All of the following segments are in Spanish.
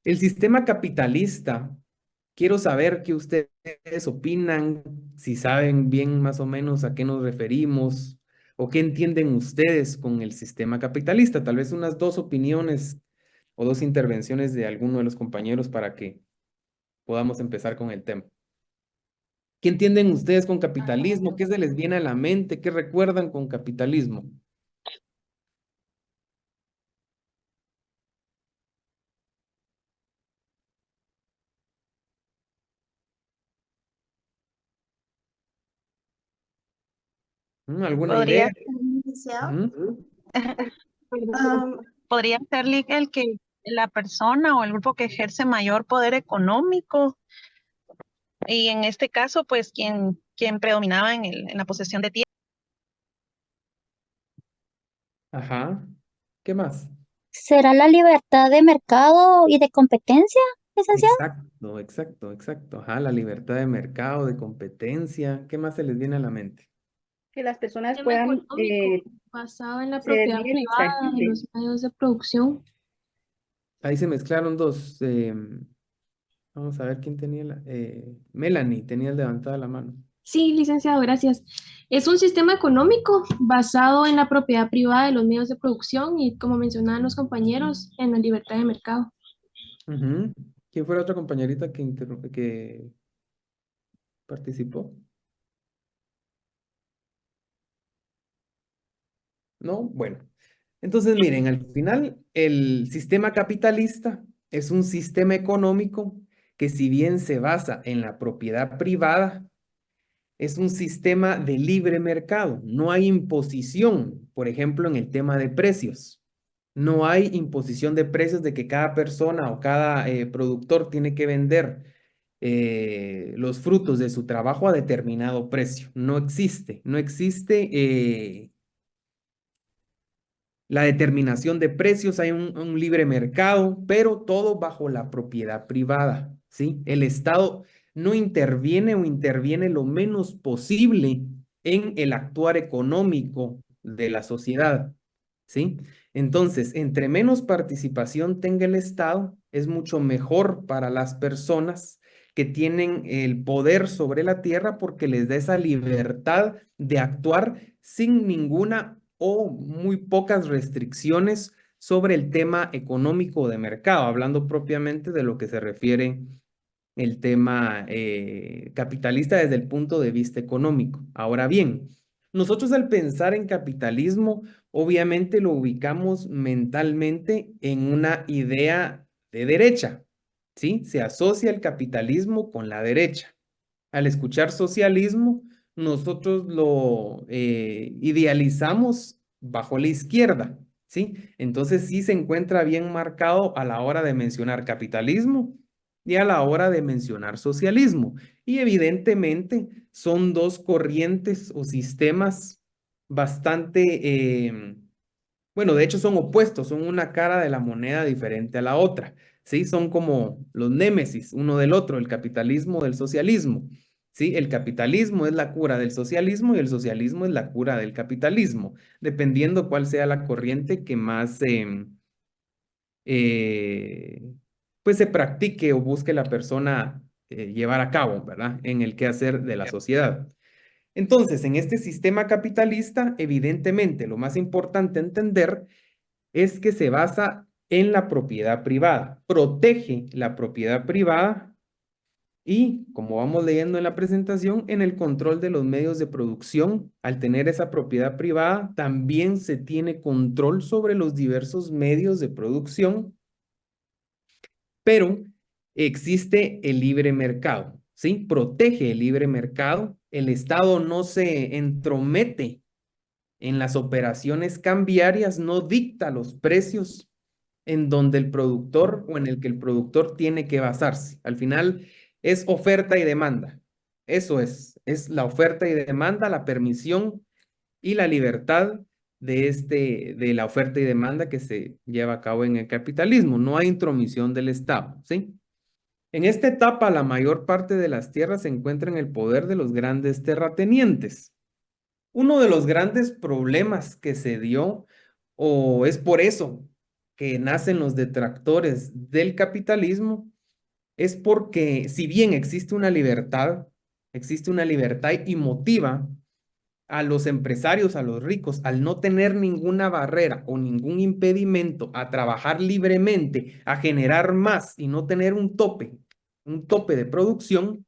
El sistema capitalista, quiero saber qué ustedes opinan, si saben bien más o menos a qué nos referimos o qué entienden ustedes con el sistema capitalista. Tal vez unas dos opiniones o dos intervenciones de alguno de los compañeros para que podamos empezar con el tema. ¿Qué entienden ustedes con capitalismo? ¿Qué se les viene a la mente? ¿Qué recuerdan con capitalismo? ¿Alguna Podría, idea? Ujú. podría ser el que la persona o el grupo que ejerce mayor poder económico y en este caso, pues quien predominaba en la posesión de tierra. Ajá. ¿Qué más? ¿Será la libertad de mercado y de competencia, licenciado? Exacto, exacto, exacto. Ajá, la libertad de mercado, de competencia. ¿Qué más se les viene a la mente? Que las personas Sistema puedan económico basado en la ser propiedad libres y privada de tranquilos. los medios de producción. Ahí se mezclaron dos. Vamos a ver quién tenía la. Melanie tenía levantada la mano. Sí, licenciado, gracias. Es un sistema económico basado en la propiedad privada de los medios de producción y, como mencionaban los compañeros, en la libertad de mercado. Ujú. ¿Quién fue la otra compañerita que participó? ¿No? Bueno. Entonces, miren, al final, el sistema capitalista es un sistema económico que si bien se basa en la propiedad privada, es un sistema de libre mercado. No hay imposición, por ejemplo, en el tema de precios. No hay imposición de precios de que cada persona o cada productor tiene que vender los frutos de su trabajo a determinado precio. No existe, no existe la determinación de precios, hay un libre mercado, pero todo bajo la propiedad privada, ¿sí? El Estado no interviene o interviene lo menos posible en el actuar económico de la sociedad, ¿sí? Entonces, entre menos participación tenga el Estado, es mucho mejor para las personas que tienen el poder sobre la tierra porque les da esa libertad de actuar sin ninguna o muy pocas restricciones sobre el tema económico de mercado, hablando propiamente de lo que se refiere el tema capitalista desde el punto de vista económico. Ahora bien, nosotros al pensar en capitalismo, obviamente lo ubicamos mentalmente en una idea de derecha, ¿sí? Se asocia el capitalismo con la derecha. Al escuchar socialismo, nosotros lo idealizamos bajo la izquierda, ¿sí? Entonces sí se encuentra bien marcado a la hora de mencionar capitalismo y a la hora de mencionar socialismo. Y evidentemente son dos corrientes o sistemas bastante, bueno, de hecho son opuestos, son una cara de la moneda diferente a la otra, ¿sí? Son como los némesis uno del otro, el capitalismo del socialismo, ¿sí? El capitalismo es la cura del socialismo y el socialismo es la cura del capitalismo, dependiendo cuál sea la corriente que más, eh, pues se practique o busque la persona llevar a cabo, ¿verdad? En el quehacer de la sociedad. Entonces, en este sistema capitalista, evidentemente, lo más importante entender es que se basa en la propiedad privada, protege la propiedad privada y, como vamos leyendo en la presentación, en el control de los medios de producción. Al tener esa propiedad privada, también se tiene control sobre los diversos medios de producción, pero existe el libre mercado, ¿sí? Protege el libre mercado. El Estado no se entromete en las operaciones cambiarias, no dicta los precios en donde el productor o en el que el productor tiene que basarse. Al final es oferta y demanda. Eso es la oferta y demanda, la permisión y la libertad de la oferta y demanda que se lleva a cabo en el capitalismo. No hay intromisión del Estado, ¿sí? En esta etapa, la mayor parte de las tierras se encuentra en el poder de los grandes terratenientes. Uno de los grandes problemas que se dio, o es por eso que nacen los detractores del capitalismo es porque si bien existe una libertad y motiva a los empresarios, a los ricos, al no tener ninguna barrera o ningún impedimento a trabajar libremente, a generar más y no tener un tope de producción,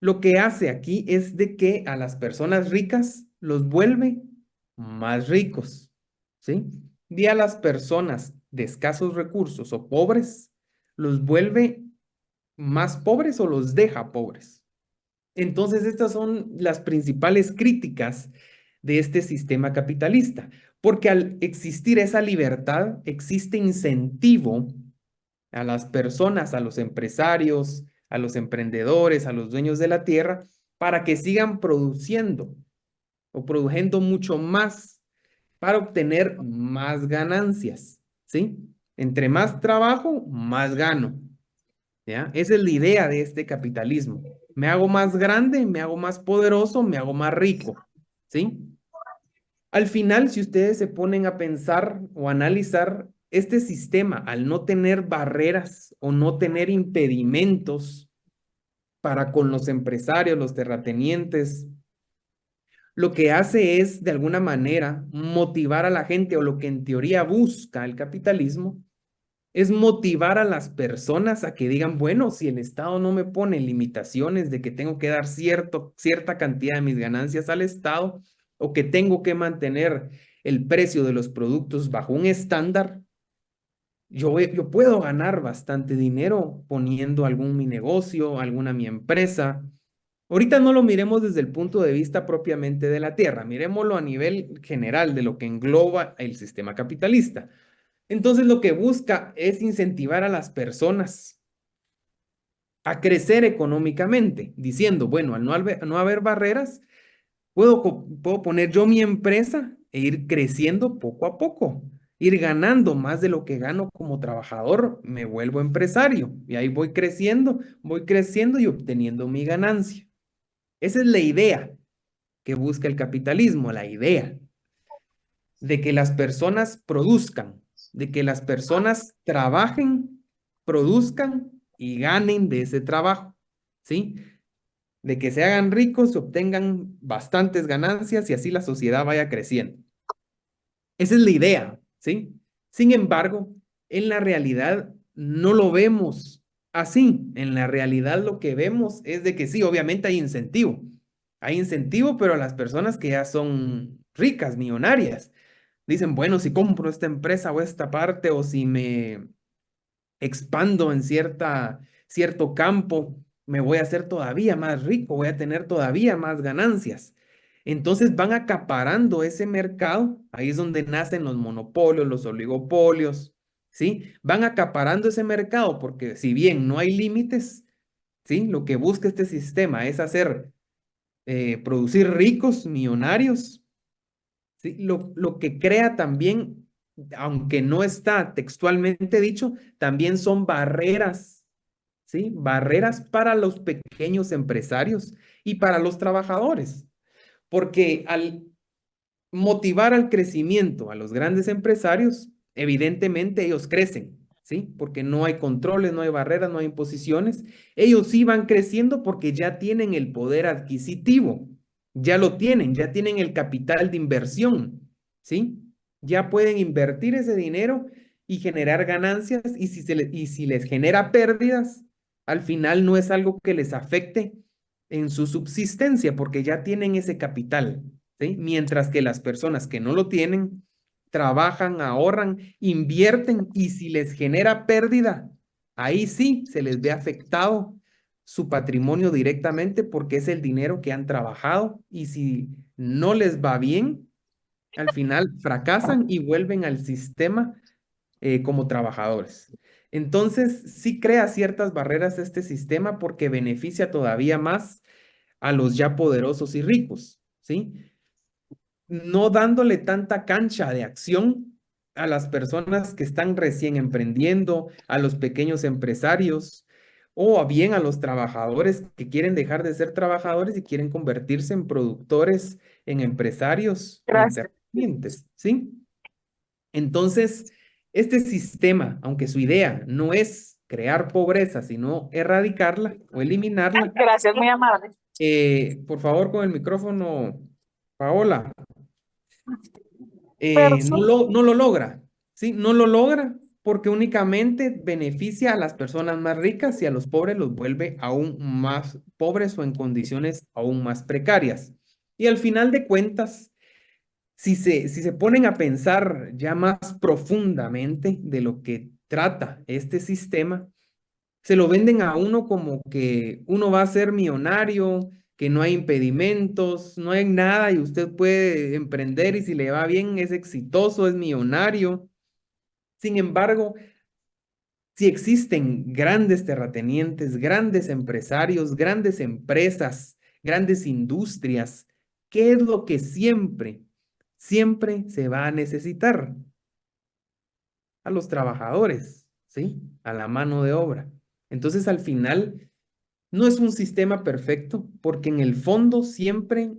lo que hace aquí es de que a las personas ricas los vuelve más ricos, ¿sí? Y a las personas de escasos recursos o pobres los vuelve más pobres o los deja pobres. Entonces, estas son las principales críticas de este sistema capitalista, porque al existir esa libertad, existe incentivo a las personas, a los empresarios, a los emprendedores, a los dueños de la tierra, para que sigan produciendo o produciendo mucho más para obtener más ganancias, ¿sí? Entre más trabajo, más gano, ¿ya? Esa es la idea de este capitalismo. Me hago más grande, me hago más poderoso, me hago más rico, ¿sí? Al final, si ustedes se ponen a pensar o analizar este sistema, al no tener barreras o no tener impedimentos para con los empresarios, los terratenientes, lo que hace es, de alguna manera, motivar a la gente, o lo que en teoría busca el capitalismo, es motivar a las personas a que digan, bueno, si el Estado no me pone limitaciones de que tengo que dar cierta cantidad de mis ganancias al Estado, o que tengo que mantener el precio de los productos bajo un estándar, yo puedo ganar bastante dinero poniendo algún mi negocio, alguna mi empresa. Ahorita no lo miremos desde el punto de vista propiamente de la tierra, miremoslo a nivel general de lo que engloba el sistema capitalista. Entonces lo que busca es incentivar a las personas a crecer económicamente, diciendo, bueno, al no haber barreras, puedo poner yo mi empresa e ir creciendo poco a poco, ir ganando más de lo que gano como trabajador, me vuelvo empresario y ahí voy creciendo y obteniendo mi ganancia. Esa es la idea que busca el capitalismo, la idea de que las personas produzcan, de que las personas trabajen, produzcan y ganen de ese trabajo, ¿sí? De que se hagan ricos, se obtengan bastantes ganancias y así la sociedad vaya creciendo. Esa es la idea, ¿sí? Sin embargo, en la realidad no lo vemos así. En la realidad lo que vemos es de que sí, obviamente hay incentivo. Hay incentivo, pero a las personas que ya son ricas, millonarias, dicen, bueno, si compro esta empresa o esta parte, o si me expando en cierto campo, me voy a hacer todavía más rico, voy a tener todavía más ganancias. Entonces van acaparando ese mercado, ahí es donde nacen los monopolios, los oligopolios, ¿sí? Van acaparando ese mercado porque si bien no hay límites, ¿sí? Lo que busca este sistema es producir ricos, millonarios, ¿sí? Lo que crea también, aunque no está textualmente dicho, también son barreras, ¿sí? Barreras para los pequeños empresarios y para los trabajadores, porque al motivar al crecimiento a los grandes empresarios, evidentemente ellos crecen, ¿sí? Porque no hay controles, no hay barreras, no hay imposiciones. Ellos sí van creciendo porque ya tienen el poder adquisitivo, ya tienen el capital de inversión, ¿sí? Ya pueden invertir ese dinero y generar ganancias, y si les genera pérdidas, al final no es algo que les afecte en su subsistencia porque ya tienen ese capital, ¿sí? Mientras que las personas que no lo tienen, trabajan, ahorran, invierten, y si les genera pérdida, ahí sí se les ve afectado su patrimonio directamente porque es el dinero que han trabajado, y si no les va bien, al final fracasan y vuelven al sistema como trabajadores. Entonces, sí crea ciertas barreras este sistema porque beneficia todavía más a los ya poderosos y ricos, ¿sí? No dándole tanta cancha de acción a las personas que están recién emprendiendo, a los pequeños empresarios, o bien a los trabajadores que quieren dejar de ser trabajadores y quieren convertirse en productores, en empresarios o en Gracias. terratenientes, ¿sí? Entonces, Este sistema, aunque su idea no es crear pobreza, sino erradicarla o eliminarla, Gracias, muy amable. por favor, con el micrófono, Paola, Pero no lo logra, ¿sí? No lo logra porque únicamente beneficia a las personas más ricas y a los pobres los vuelve aún más pobres o en condiciones aún más precarias. Y al final de cuentas, si se ponen a pensar ya más profundamente de lo que trata este sistema, se lo venden a uno como que uno va a ser millonario, que no hay impedimentos, no hay nada y usted puede emprender y si le va bien es exitoso, es millonario. Sin embargo, si existen grandes terratenientes, grandes empresarios, grandes empresas, grandes industrias, ¿qué es lo que siempre se va a necesitar? A los trabajadores, ¿sí? A la mano de obra. Entonces, al final, no es un sistema perfecto porque en el fondo siempre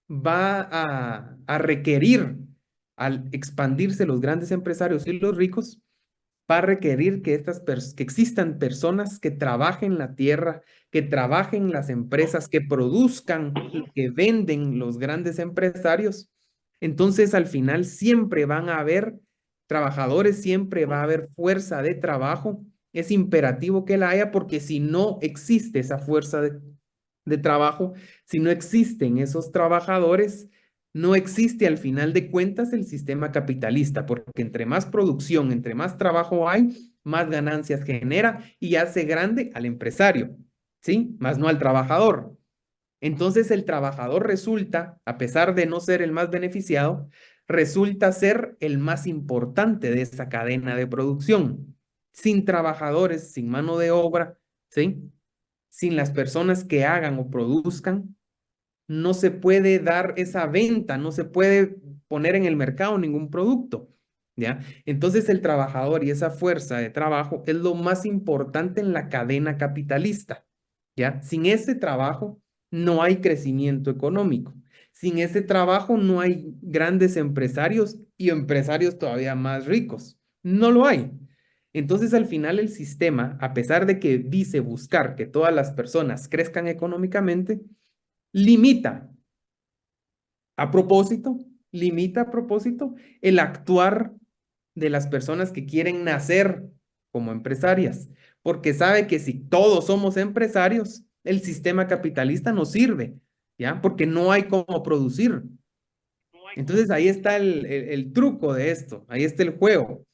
va a requerir, al expandirse los grandes empresarios y los ricos, va a requerir que, que existan personas que trabajen la tierra, que trabajen las empresas, que produzcan y que venden los grandes empresarios. Entonces, al final siempre van a haber trabajadores, siempre va a haber fuerza de trabajo. Es imperativo que la haya porque si no existe esa fuerza de trabajo, si no existen esos trabajadores, no existe al final de cuentas el sistema capitalista, porque entre más producción, entre más trabajo hay, más ganancias genera y hace grande al empresario, ¿sí? Más no al trabajador. Entonces el trabajador resulta, a pesar de no ser el más beneficiado, resulta ser el más importante de esa cadena de producción. Sin trabajadores, sin mano de obra, ¿sí? Sin las personas que hagan o produzcan, no se puede dar esa venta, no se puede poner en el mercado ningún producto, ¿ya? Entonces el trabajador y esa fuerza de trabajo es lo más importante en la cadena capitalista, ¿ya? Sin ese trabajo no hay crecimiento económico. Sin ese trabajo no hay grandes empresarios y empresarios todavía más ricos. No lo hay. Entonces, al final, el sistema, a pesar de que dice buscar que todas las personas crezcan económicamente, limita a propósito, limita a propósito el actuar de las personas que quieren nacer como empresarias, porque sabe que si todos somos empresarios, el sistema capitalista no sirve, ¿ya? Porque no hay cómo producir. Entonces ahí está el truco de esto, ahí está el juego,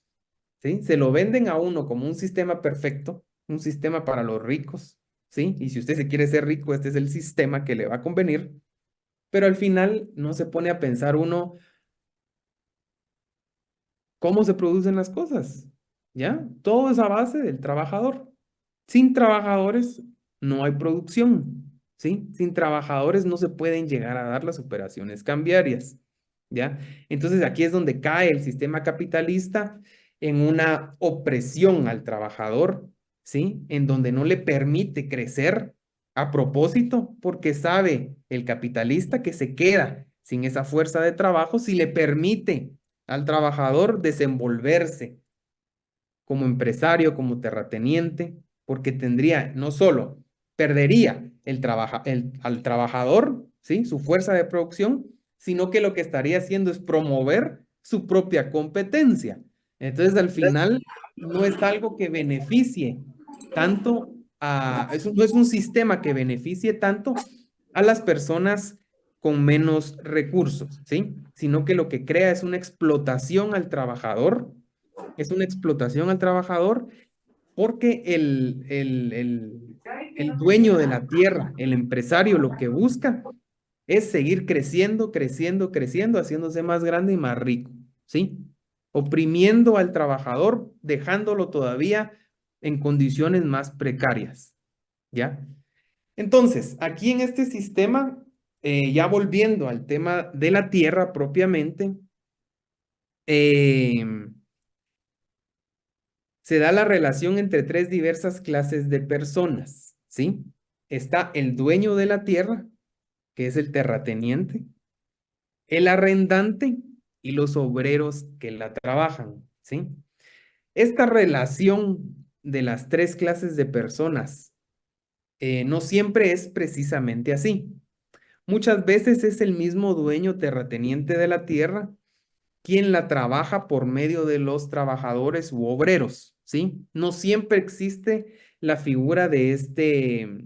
¿sí? Se lo venden a uno como un sistema perfecto, un sistema para los ricos, ¿sí? Y si usted se quiere ser rico, este es el sistema que le va a convenir, pero al final no se pone a pensar uno cómo se producen las cosas, ¿ya? Todo es a base del trabajador. Sin trabajadores no hay producción, ¿sí? Sin trabajadores no se pueden llegar a dar las operaciones cambiarias, ¿ya? Entonces aquí es donde cae el sistema capitalista en una opresión al trabajador, ¿sí? En donde no le permite crecer a propósito, porque sabe el capitalista que se queda sin esa fuerza de trabajo si le permite al trabajador desenvolverse como empresario, como terrateniente, porque tendría, no solo perdería al trabajador, ¿sí? Su fuerza de producción, sino que lo que estaría haciendo es promover su propia competencia. Entonces, al final, no es algo que beneficie tanto no es un sistema que beneficie tanto a las personas con menos recursos, ¿sí? Sino que lo que crea es una explotación al trabajador, es una explotación al trabajador porque el dueño de la tierra, el empresario, lo que busca es seguir creciendo, creciendo, creciendo, haciéndose más grande y más rico, ¿sí? Oprimiendo al trabajador, dejándolo todavía en condiciones más precarias, ¿ya? Entonces, aquí en este sistema, ya volviendo al tema de la tierra propiamente, eh, se da la relación entre tres diversas clases de personas, ¿sí? Está el dueño de la tierra, que es el terrateniente, el arrendante y los obreros que la trabajan, ¿sí? Esta relación de las tres clases de personas no siempre es precisamente así. Muchas veces es el mismo dueño terrateniente de la tierra quien la trabaja por medio de los trabajadores u obreros, ¿sí? No siempre existe la figura de este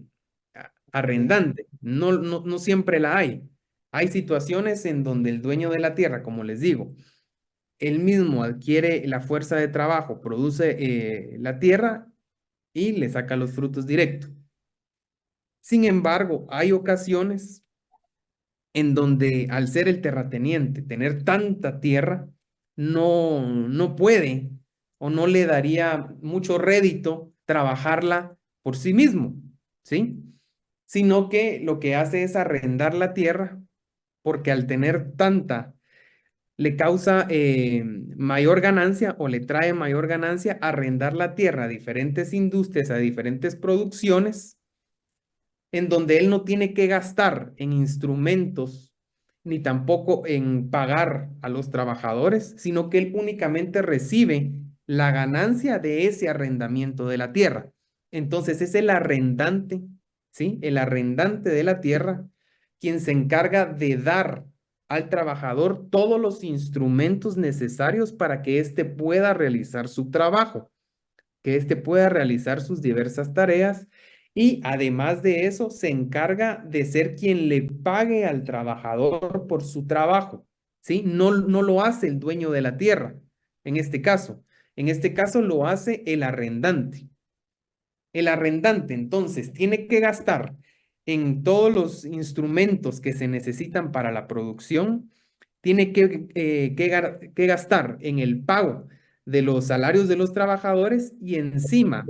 arrendante, no siempre la hay. Hay situaciones en donde el dueño de la tierra, como les digo, él mismo adquiere la fuerza de trabajo, produce la tierra y le saca los frutos directo. Sin embargo, hay ocasiones en donde al ser el terrateniente, tener tanta tierra, no puede o no le daría mucho rédito trabajarla por sí mismo, ¿sí? Sino que lo que hace es arrendar la tierra porque al tener tanta le causa mayor ganancia o le trae mayor ganancia arrendar la tierra a diferentes industrias, a diferentes producciones, en donde él no tiene que gastar en instrumentos ni tampoco en pagar a los trabajadores, sino que él únicamente recibe la ganancia de ese arrendamiento de la tierra. Entonces es el arrendante, ¿sí? El arrendante de la tierra quien se encarga de dar al trabajador todos los instrumentos necesarios para que éste pueda realizar su trabajo, que éste pueda realizar sus diversas tareas y además de eso se encarga de ser quien le pague al trabajador por su trabajo, ¿sí? No lo hace el dueño de la tierra, en este caso. En este caso lo hace el arrendante. El arrendante entonces tiene que gastar en todos los instrumentos que se necesitan para la producción, tiene que gastar en el pago de los salarios de los trabajadores y encima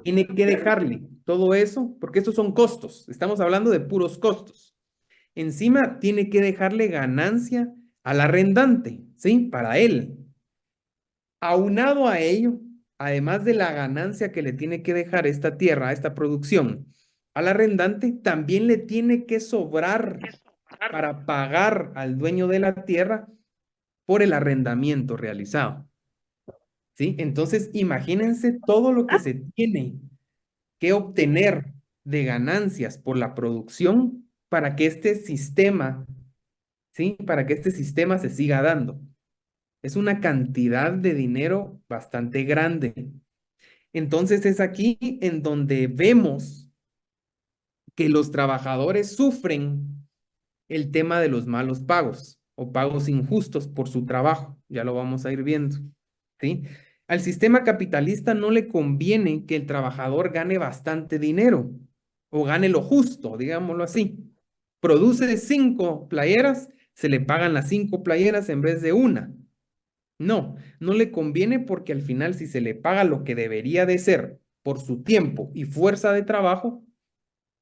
tiene que dejarle todo eso, porque estos son costos, estamos hablando de puros costos. Encima tiene que dejarle ganancia al arrendante, ¿sí? Para él. Aunado a ello, además de la ganancia que le tiene que dejar esta tierra, esta producción, al arrendante también le tiene que sobrar para pagar al dueño de la tierra por el arrendamiento realizado. ¿Sí? Entonces, imagínense todo lo que se tiene que obtener de ganancias por la producción para que este sistema, ¿sí? Para que este sistema se siga dando. Es una cantidad de dinero bastante grande. Entonces es aquí en donde vemos que los trabajadores sufren el tema de los malos pagos o pagos injustos por su trabajo. Ya lo vamos a ir viendo, ¿sí? Al sistema capitalista no le conviene que el trabajador gane bastante dinero o gane lo justo, digámoslo así. Produce 5 playeras, se le pagan las 5 playeras en vez de una. No le conviene porque al final si se le paga lo que debería de ser por su tiempo y fuerza de trabajo,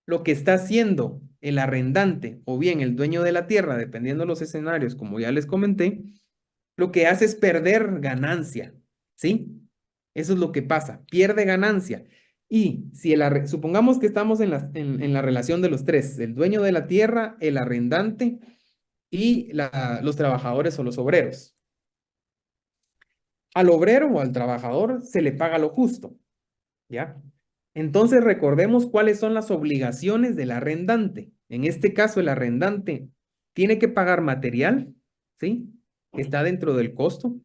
lo que está haciendo el arrendante o bien el dueño de la tierra, dependiendo de los escenarios, como ya les comenté, lo que hace es perder ganancia, ¿sí? Eso es lo que pasa, pierde ganancia. Y si supongamos que estamos en la relación de los tres, el dueño de la tierra, el arrendante y los trabajadores o los obreros. Al obrero o al trabajador se le paga lo justo, ¿ya? Entonces recordemos cuáles son las obligaciones del arrendante. En este caso, el arrendante tiene que pagar material, ¿sí? Que está dentro del costo.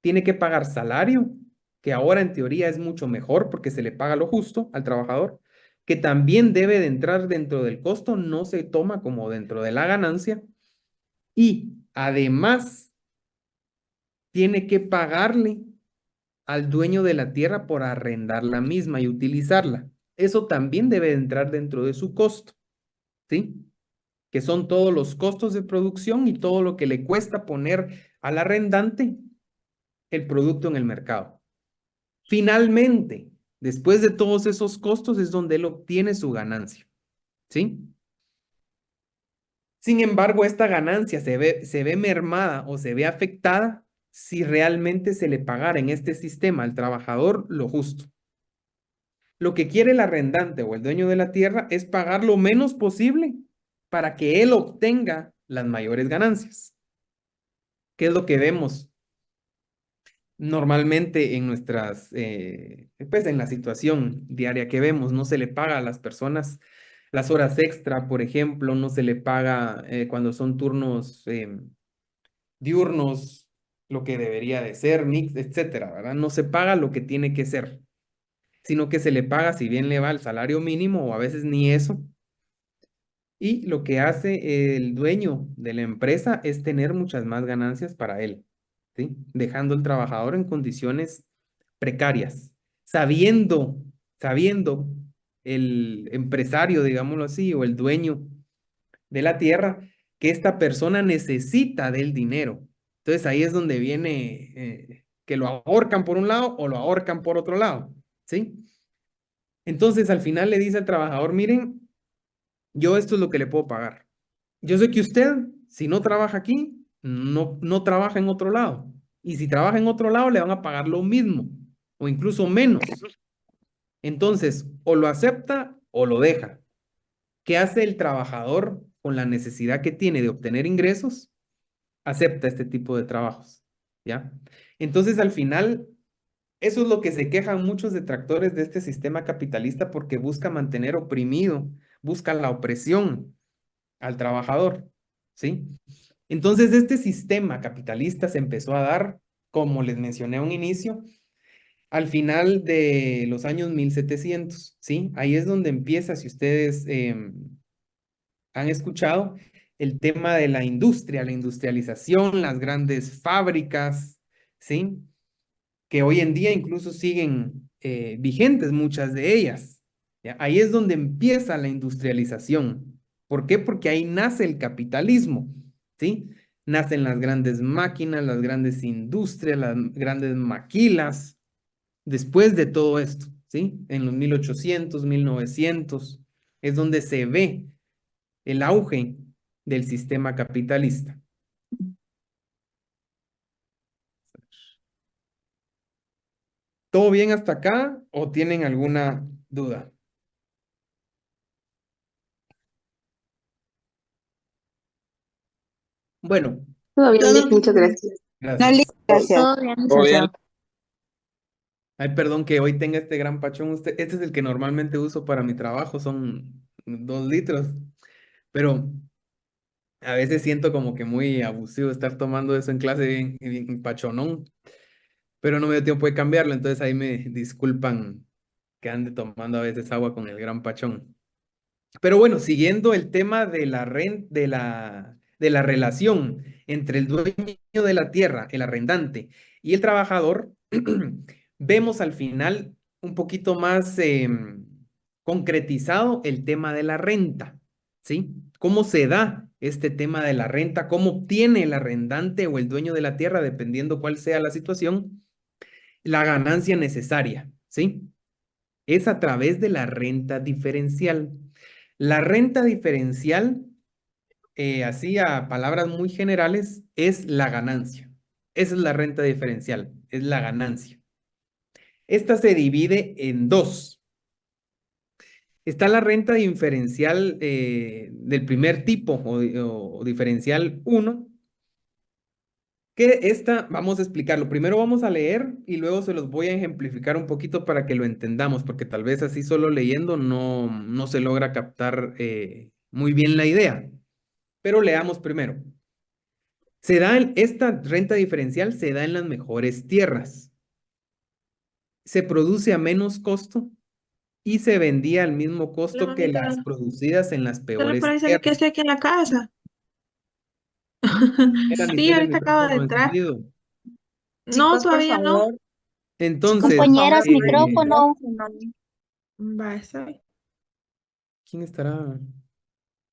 Tiene que pagar salario, que ahora en teoría es mucho mejor porque se le paga lo justo al trabajador, que también debe de entrar dentro del costo, no se toma como dentro de la ganancia. Y además tiene que pagarle al dueño de la tierra por arrendar la misma y utilizarla. Eso también debe entrar dentro de su costo, ¿sí? Que son todos los costos de producción y todo lo que le cuesta poner al arrendante el producto en el mercado. Finalmente, después de todos esos costos es donde él obtiene su ganancia, ¿sí? Sin embargo, esta ganancia se ve mermada o se ve afectada si realmente se le pagara en este sistema al trabajador lo justo. Lo que quiere el arrendante o el dueño de la tierra es pagar lo menos posible para que él obtenga las mayores ganancias. ¿Qué es lo que vemos normalmente en nuestras, pues en la situación diaria que vemos, no se le paga a las personas las horas extra, por ejemplo, no se le paga cuando son turnos diurnos, lo que debería de ser, mix, etcétera, ¿verdad? No se paga lo que tiene que ser, sino que se le paga si bien le va el salario mínimo o a veces ni eso. Y lo que hace el dueño de la empresa es tener muchas más ganancias para él, ¿sí? Dejando al trabajador en condiciones precarias, sabiendo el empresario, digámoslo así, o el dueño de la tierra, que esta persona necesita del dinero. Entonces ahí es donde viene que lo ahorcan por un lado o lo ahorcan por otro lado, ¿sí? Entonces al final le dice al trabajador, miren, yo esto es lo que le puedo pagar. Yo sé que usted, si no trabaja aquí, no trabaja en otro lado. Y si trabaja en otro lado, le van a pagar lo mismo o incluso menos. Entonces, o lo acepta o lo deja. ¿Qué hace el trabajador con la necesidad que tiene de obtener ingresos? Acepta este tipo de trabajos, ¿ya? Entonces, al final, eso es lo que se quejan muchos detractores de este sistema capitalista porque busca mantener oprimido, busca la opresión al trabajador, ¿sí? Entonces, este sistema capitalista se empezó a dar, como les mencioné a un inicio, al final de los años 1700, ¿sí? Ahí es donde empieza, si ustedes han escuchado, el tema de la industria, la industrialización, las grandes fábricas, ¿sí? Que hoy en día incluso siguen vigentes muchas de ellas. ¿Ya? Ahí es donde empieza la industrialización. ¿Por qué? Porque ahí nace el capitalismo, ¿sí? Nacen las grandes máquinas, las grandes industrias, las grandes maquilas, después de todo esto, ¿sí? En los 1800, 1900, es donde se ve el auge del sistema capitalista. ¿Todo bien hasta acá o tienen alguna duda? Bueno, Todo bien, Todo Lick, muchas gracias. no, gracias. gracias. Todo bien, Todo bien. licenciado. Ay, perdón que hoy tenga este gran pachón. Este es el que normalmente uso para mi trabajo, son 2 litros, pero a veces siento como que muy abusivo estar tomando eso en clase bien pachonón, pero no me dio tiempo de cambiarlo, entonces ahí me disculpan que ande tomando a veces agua con el gran pachón. Pero bueno, siguiendo el tema de la relación entre el dueño de la tierra, el arrendante, y el trabajador, vemos al final un poquito más concretizado el tema de la renta, ¿sí? ¿Cómo se da este tema de la renta? ¿Cómo obtiene el arrendante o el dueño de la tierra, dependiendo cuál sea la situación, la ganancia necesaria, ¿sí? Es a través de la renta diferencial. La renta diferencial, así a palabras muy generales, es la ganancia. Esa es la renta diferencial, es la ganancia. Esta se divide en dos. Está la renta diferencial del primer tipo o diferencial 1, que esta, vamos a explicarlo. Primero vamos a leer y luego se los voy a ejemplificar un poquito para que lo entendamos, porque tal vez así solo leyendo no se logra captar muy bien la idea. Pero leamos primero. Esta renta diferencial se da en las mejores tierras. Se produce a menos costo y se vendía al mismo costo que las producidas en las Solo peores para decirle que tierras. estoy aquí en la casa. Melanie, Sí, tiene el ahorita acabo de micrófono entrar. encendido. No, Chicos, por todavía no. favor, Entonces, por favor, Compañeras, apaguen el micrófono. micrófono. Va, está bien. ¿quién estará?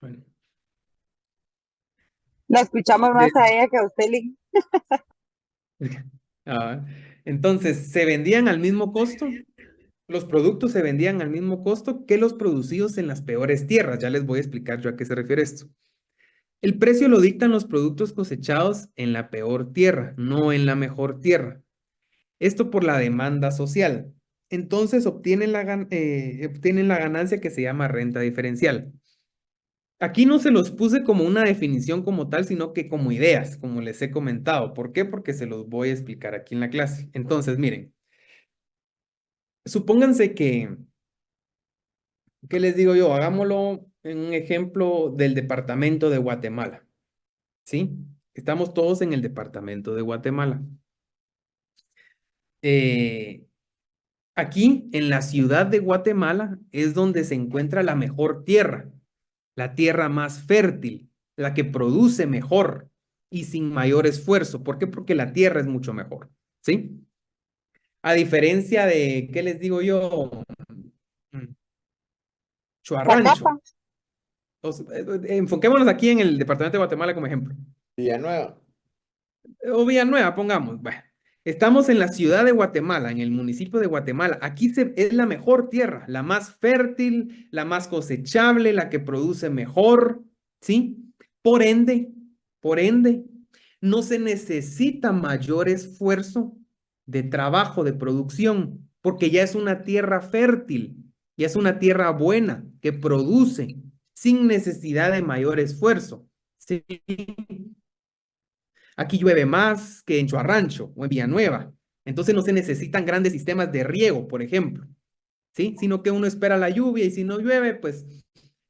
Bueno. La escuchamos más De- a ella que a usted, Lin. Ah, entonces, se vendían al mismo costo, los productos se vendían al mismo costo que los producidos en las peores tierras. Ya les voy a explicar yo a qué se refiere esto. El precio lo dictan los productos cosechados en la peor tierra, no en la mejor tierra. Esto por la demanda social. Entonces obtienen la ganancia que se llama renta diferencial. Aquí no se los puse como una definición como tal, sino que como ideas, como les he comentado. ¿Por qué? Porque se los voy a explicar aquí en la clase. Entonces, miren, supónganse que, ¿qué les digo yo? Hagámoslo en un ejemplo del departamento de Guatemala, ¿sí? Estamos todos en el departamento de Guatemala. Aquí, en la ciudad de Guatemala, es donde se encuentra la mejor tierra, la tierra más fértil, la que produce mejor y sin mayor esfuerzo. ¿Por qué? Porque la tierra es mucho mejor, ¿sí? A diferencia de, ¿qué les digo yo? Mm, Chuarrancho. Enfoquémonos aquí en el departamento de Guatemala como ejemplo. Villanueva. O Villanueva, pongamos. Bueno, estamos en la ciudad de Guatemala, en el municipio de Guatemala. Aquí es la mejor tierra, la más fértil, la más cosechable, la que produce mejor, ¿sí? Por ende, por ende, no se necesita mayor esfuerzo de trabajo, de producción, porque ya es una tierra fértil, ya es una tierra buena que produce sin necesidad de mayor esfuerzo, ¿sí? Aquí llueve más que en Chuarrancho o en Villanueva. Entonces no se necesitan grandes sistemas de riego, por ejemplo, ¿sí? Sino que uno espera la lluvia y si no llueve, pues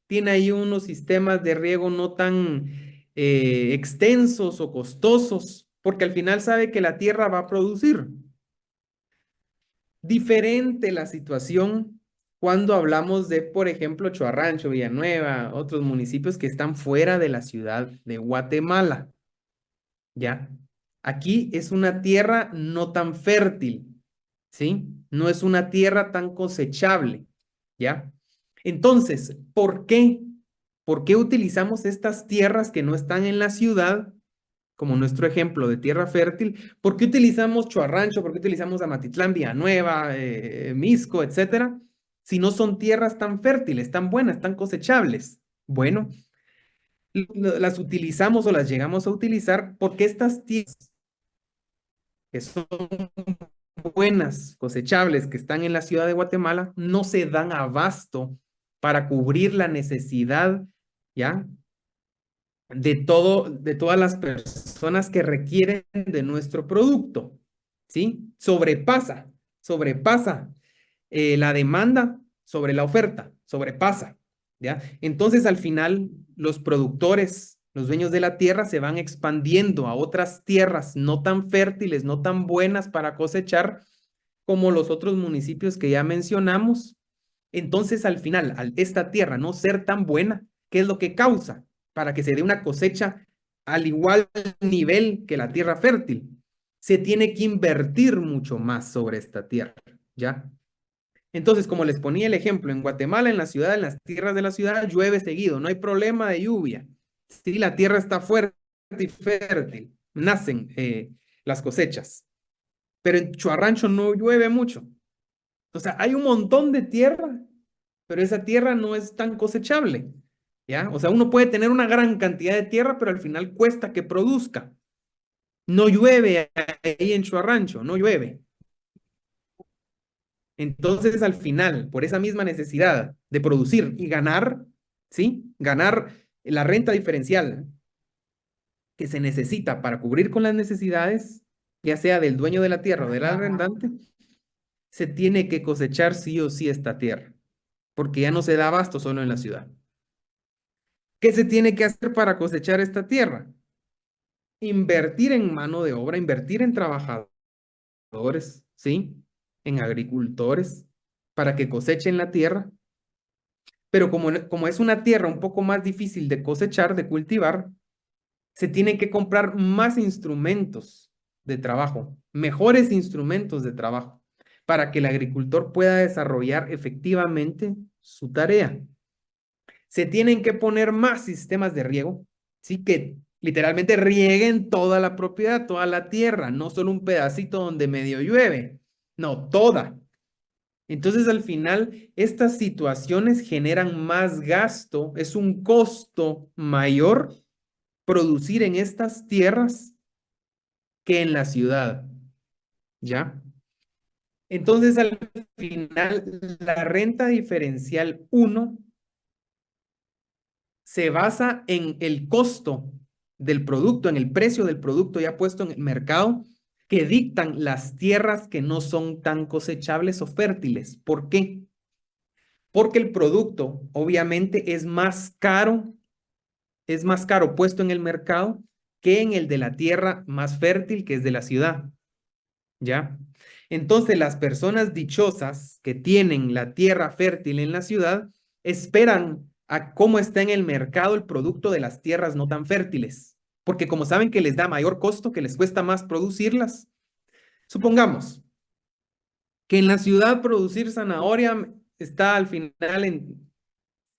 tiene ahí unos sistemas de riego no tan extensos o costosos, porque al final sabe que la tierra va a producir. Diferente la situación cuando hablamos de, por ejemplo, Chuarrancho, Villanueva, otros municipios que están fuera de la ciudad de Guatemala. ¿Ya? Aquí es una tierra no tan fértil, ¿sí? No es una tierra tan cosechable, ¿ya? Entonces, ¿por qué? ¿Por qué utilizamos estas tierras que no están en la ciudad, como nuestro ejemplo de tierra fértil? ¿Por qué utilizamos Chuarrancho? ¿Por qué utilizamos Amatitlán, Villanueva, Misco, etcétera? Si no son tierras tan fértiles, tan buenas, tan cosechables. Bueno, las utilizamos o las llegamos a utilizar porque estas tierras que son buenas, cosechables, que están en la ciudad de Guatemala, no se dan abasto para cubrir la necesidad, ¿ya? De todas las personas que requieren de nuestro producto, ¿sí? Sobrepasa la demanda sobre la oferta, sobrepasa, ¿ya? Entonces, al final, los productores, los dueños de la tierra se van expandiendo a otras tierras no tan fértiles, no tan buenas para cosechar como los otros municipios que ya mencionamos. Entonces, al final, al esta tierra no ser tan buena, ¿qué es lo que causa? Para que se dé una cosecha al igual nivel que la tierra fértil. Se tiene que invertir mucho más sobre esta tierra, ¿ya? Entonces, como les ponía el ejemplo, en Guatemala, en la ciudad, en las tierras de la ciudad, llueve seguido, no hay problema de lluvia. Sí, la tierra está fuerte y fértil, nacen las cosechas. Pero en Chuarrancho no llueve mucho. O sea, hay un montón de tierra, pero esa tierra no es tan cosechable, ¿ya? O sea, uno puede tener una gran cantidad de tierra, pero al final cuesta que produzca. No llueve ahí en Chuarrancho, no llueve. Entonces, al final, por esa misma necesidad de producir y ganar, ¿sí? Ganar la renta diferencial que se necesita para cubrir con las necesidades, ya sea del dueño de la tierra o del arrendante, se tiene que cosechar sí o sí esta tierra, porque ya no se da abasto solo en la ciudad. ¿Qué se tiene que hacer para cosechar esta tierra? Invertir en mano de obra, invertir en trabajadores, ¿sí? En agricultores, para que cosechen la tierra. Pero como es una tierra un poco más difícil de cosechar, de cultivar, se tienen que comprar más instrumentos de trabajo, mejores instrumentos de trabajo, para que el agricultor pueda desarrollar efectivamente su tarea. Se tienen que poner más sistemas de riego, sí, que literalmente rieguen toda la propiedad, toda la tierra, no solo un pedacito donde medio llueve, no, toda. Entonces, al final, estas situaciones generan más gasto, es un costo mayor producir en estas tierras que en la ciudad, ¿ya? Entonces, al final, la renta diferencial 1 se basa en el costo del producto, en el precio del producto ya puesto en el mercado, que dictan las tierras que no son tan cosechables o fértiles. ¿Por qué? Porque el producto obviamente es más caro puesto en el mercado que en el de la tierra más fértil, que es de la ciudad. ¿Ya? Entonces, las personas dichosas que tienen la tierra fértil en la ciudad esperan a cómo está en el mercado el producto de las tierras no tan fértiles, porque como saben que les da mayor costo, que les cuesta más producirlas. Supongamos que en la ciudad producir zanahoria está al final en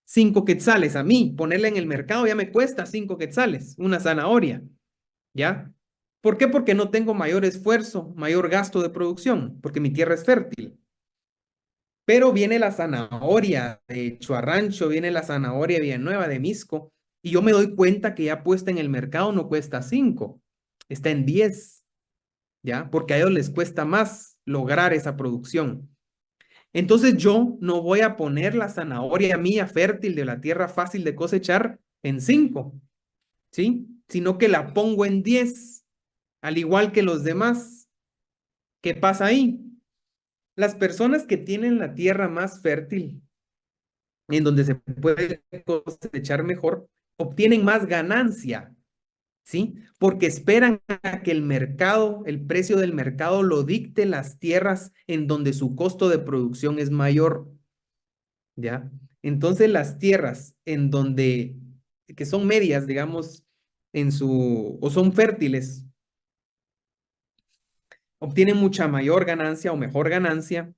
5 quetzales. A mí, ponerla en el mercado ya me cuesta 5 quetzales, una zanahoria. ¿Ya? ¿Por qué? Porque no tengo mayor esfuerzo, mayor gasto de producción, porque mi tierra es fértil. Pero viene la zanahoria de Chuarrancho, viene la zanahoria de Villanueva, de Misco, y yo me doy cuenta que ya puesta en el mercado no cuesta 5, está en 10, ¿ya? Porque a ellos les cuesta más lograr esa producción. Entonces yo no voy a poner la zanahoria mía fértil de la tierra fácil de cosechar en 5, ¿sí? Sino que la pongo en 10, al igual que los demás. ¿Qué pasa ahí? Las personas que tienen la tierra más fértil, en donde se puede cosechar mejor, obtienen más ganancia, ¿sí? Porque esperan a que el mercado, el precio del mercado lo dicte las tierras en donde su costo de producción es mayor, ¿ya? Entonces las tierras en donde, que son medias, digamos, o son fértiles, obtienen mucha mayor ganancia o mejor ganancia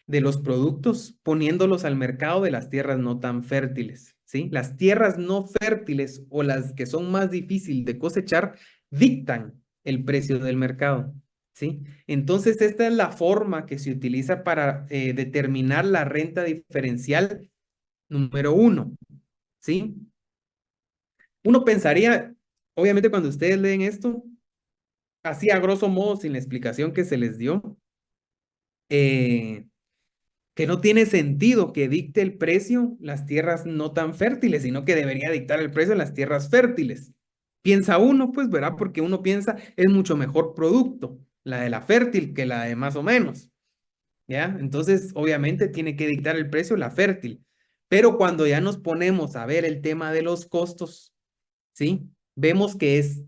de los productos poniéndolos al mercado de las tierras no tan fértiles, ¿sí? Las tierras no fértiles o las que son más difíciles de cosechar dictan el precio del mercado, ¿sí? Entonces, esta es la forma que se utiliza para determinar la renta diferencial número 1, ¿sí? Uno pensaría, obviamente cuando ustedes leen esto, así a grosso modo, sin la explicación que se les dio, que no tiene sentido que dicte el precio las tierras no tan fértiles, sino que debería dictar el precio las tierras fértiles. Piensa uno, pues, ¿verdad? Porque uno piensa es mucho mejor producto la de la fértil que la de más o menos, ¿ya? Entonces, obviamente tiene que dictar el precio la fértil. Pero cuando ya nos ponemos a ver el tema de los costos, ¿sí? Vemos que es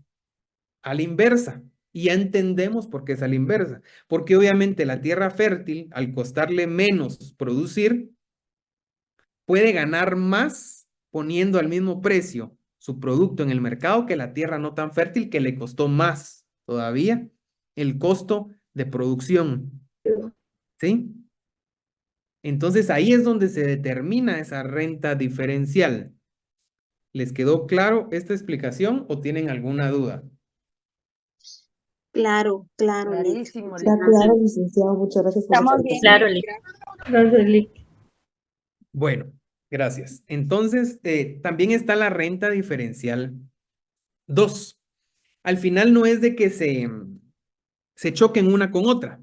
a la inversa. Y ya entendemos por qué es a la inversa. Porque obviamente la tierra fértil, al costarle menos producir, puede ganar más poniendo al mismo precio su producto en el mercado que la tierra no tan fértil que le costó más todavía el costo de producción. ¿Sí? Entonces ahí es donde se determina esa renta diferencial. ¿Les quedó claro esta explicación o tienen alguna duda? Claro, claro, Lick. Clarísimo, Está Lick. claro, licenciado. Muchas gracias por la Estamos bien. explicación. Claro, Lick. Gracias, Lick. Bueno, gracias. Entonces, también está la renta diferencial 2. Al final no es de que se choquen una con otra,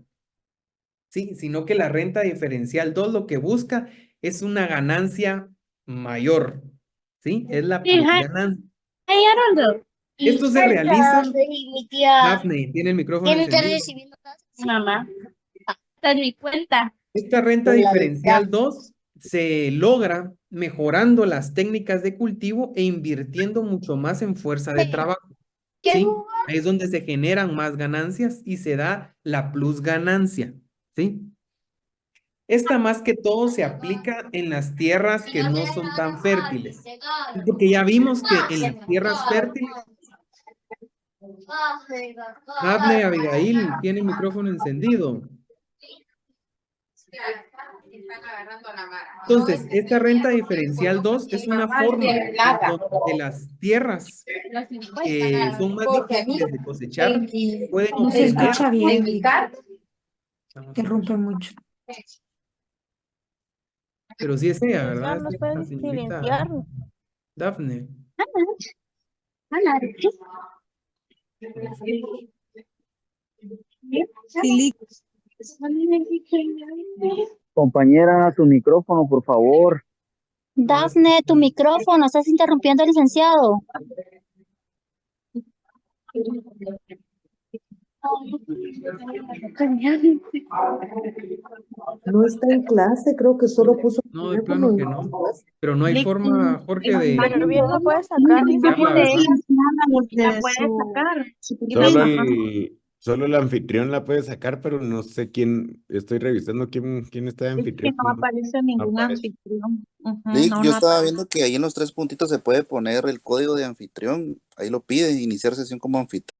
¿sí? Sino que la renta diferencial 2 lo que busca es una ganancia mayor, ¿sí? Es la ganancia. Hey, Aroldo. Esto se realiza, Mi tía Dafne, tiene el micrófono tiene que encendido. recibiendo mamá. Está en mi cuenta. Esta renta diferencial 2 se logra mejorando las técnicas de cultivo e invirtiendo mucho más en fuerza de trabajo. ¿Sí? Ahí es donde se generan más ganancias y se da la plusganancia, ¿sí? Esta más que todo se aplica en las tierras que no son tan fértiles, porque ya vimos que en las tierras fértiles, Dafne Abigail tiene el micrófono encendido. Entonces, esta renta diferencial 2 es una forma de las tierras que son más difíciles de cosechar, pueden No se obtener. escucha bien. Vamos a Interrumpe ver. mucho. Pero sí es ella, ¿verdad? No Es la puedes señorita silenciarlo. Dafne. Compañera, su micrófono, por favor. Dafne, tu micrófono, estás interrumpiendo al licenciado. No está en clase, creo que solo puso el No, de teléfono plano y que no. no. Pero no hay Lick, forma, Jorge, Pero de bien lo puede sacar, dice iniciarla, que ¿verdad? la puede sacar. Solo Ajá. solo el anfitrión la puede sacar, pero no sé quién, estoy revisando quién está de Es que anfitrión. no aparece ningún aparece. anfitrión. Ujú, Lick, no, yo no estaba aparece. viendo que ahí en los 3 puntitos se puede poner el código de anfitrión. Ahí lo pide, iniciar sesión como anfitrión.